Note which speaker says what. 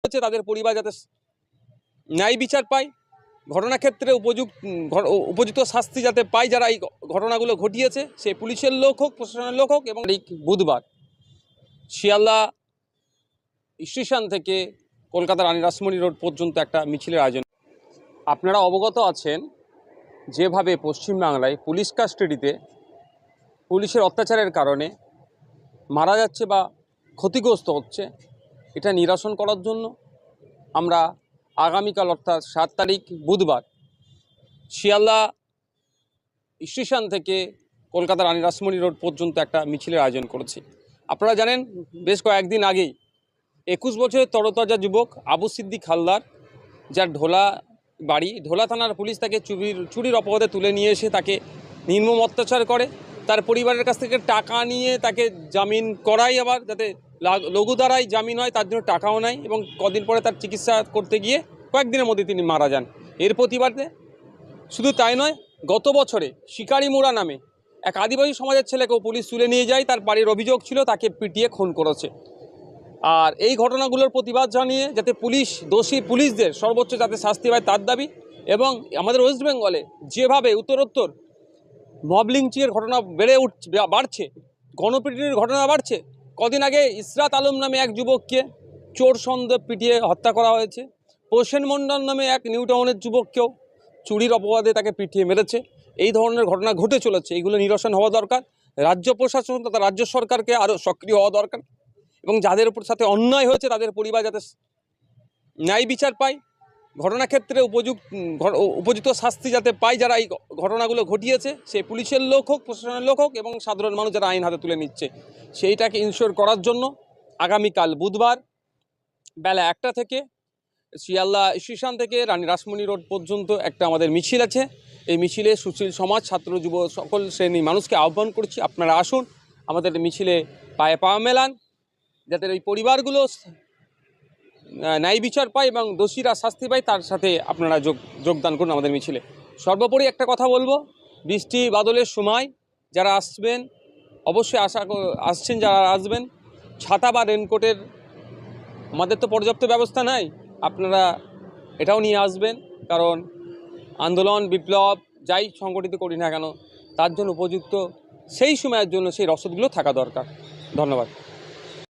Speaker 1: হচ্ছে তাদের পরিবার যাতে ন্যায় বিচার পায়, ঘটনাক্ষেত্রে উপযুক্ত শাস্তি যাতে পায় যারা এই ঘটনাগুলো ঘটিয়েছে, সে পুলিশের লোক হোক, প্রশাসনের লোক হোক। এবং বুধবার শিয়ালদা স্টেশন থেকে কলকাতার রানী রাসমণি রোড পর্যন্ত একটা মিছিলের আয়োজন। আপনারা অবগত আছেন যেভাবে পশ্চিমবাংলায় পুলিশ কাস্টাডিতে পুলিশের অত্যাচারের কারণে মারা যাচ্ছে বা ক্ষতিগ্রস্ত হচ্ছে, এটা নিরসন করার জন্য আমরা আগামীকাল অর্থাৎ 7 তারিখ বুধবার শিয়ালদা স্টেশন থেকে কলকাতার রানী রাসমণি রোড পর্যন্ত একটা মিছিলের আয়োজন করেছি। আপনারা জানেন বেশ কয়েকদিন আগেই 21 বছরের তরতাজা যুবক আবু সিদ্দিক হালদার, যার ঢোলা বাড়ি, ঢোলা থানার পুলিশ তাকে চুরির অপরাধে তুলে নিয়ে এসে তাকে নির্মম অত্যাচার করে। তার পরিবারের কাছ থেকে টাকা নিয়ে তাকে জামিন করায়, আবার যাতে লঘু ধারায় জামিন হয় তার জন্য টাকাও নেয়, এবং কদিন পরে তার চিকিৎসা করতে গিয়ে কয়েকদিনের মধ্যে তিনি মারা যান। এর প্রতিবাদে শুধু তাই নয়, গত বছরে শিকারি মোড়া নামে এক আদিবাসী সমাজের ছেলেকেও পুলিশ তুলে নিয়ে যায়। তার বাড়ির অভিযোগ ছিল তাকে পিটিয়ে খুন করেছে। আর এই ঘটনাগুলোর প্রতিবাদ জানিয়ে যাতে দোষী পুলিশদের সর্বোচ্চ যাতে শাস্তি পায় তার দাবি। এবং আমাদের ওয়েস্ট বেঙ্গলে যেভাবে উত্তরোত্তর মব লিঞ্চিংয়ের ঘটনা বাড়ছে, গণপিটুনির ঘটনা বাড়ছে, কদিন আগে ইসরাত আলম নামে এক যুবককে চোর সন্দেহে পিটিয়ে হত্যা করা হয়েছে। প্রসেন মণ্ডল নামে এক নিউ টাউনের যুবককেও চুরির অপবাদে তাকে পিটিয়ে মেরেছে। এই ধরনের ঘটনা ঘটে চলেছে। এইগুলো নিরসন হওয়া দরকার। রাজ্য প্রশাসন তথা রাজ্য সরকারকে আরও সক্রিয় হওয়া দরকার, এবং যাদের উপর সাথে অন্যায় হয়েছে তাদের পরিবার যাতে ন্যায় বিচার পায়, ঘটনাক্ষেত্রে উপযুক্ত শাস্তি যাতে পায় যারা এই ঘটনাগুলো ঘটিয়েছে, সে পুলিশের লোক হোক, প্রশাসনের লোক হোক, এবং সাধারণ মানুষ যারা আইন হাতে তুলে নিচ্ছে, সেইটাকে ইনশিওর করার জন্য আগামীকাল বুধবার বেলা 1টা থেকে শিয়ালদা স্টেশন থেকে রানী রাসমণি রোড পর্যন্ত একটা আমাদের মিছিল আছে। এই মিছিলে সুশীল সমাজ, ছাত্র, যুব সকল শ্রেণীর মানুষকে আহ্বান করছি, আপনারা আসুন, আমাদের মিছিলে পায়ে পা মেলান, যাতে এই পরিবারগুলো ন্যায় বিচার পায় এবং দোষীরা শাস্তি পায়। তার সাথে আপনারা যোগদান করুন আমাদের মিছিলে। সর্বোপরি একটা কথা বলবো, বৃষ্টি বাদলের সময় যারা আসবেন, অবশ্যই আসছেন যারা আসবেন, ছাতা বা রেনকোটের আমাদের তো পর্যাপ্ত ব্যবস্থা নাই, আপনারা এটাও নিয়ে আসবেন। কারণ আন্দোলন, বিপ্লব যাই সংগঠিত করি না কেন, তার জন্য উপযুক্ত সেই সময়ের জন্য সেই রসদগুলো থাকা দরকার। ধন্যবাদ।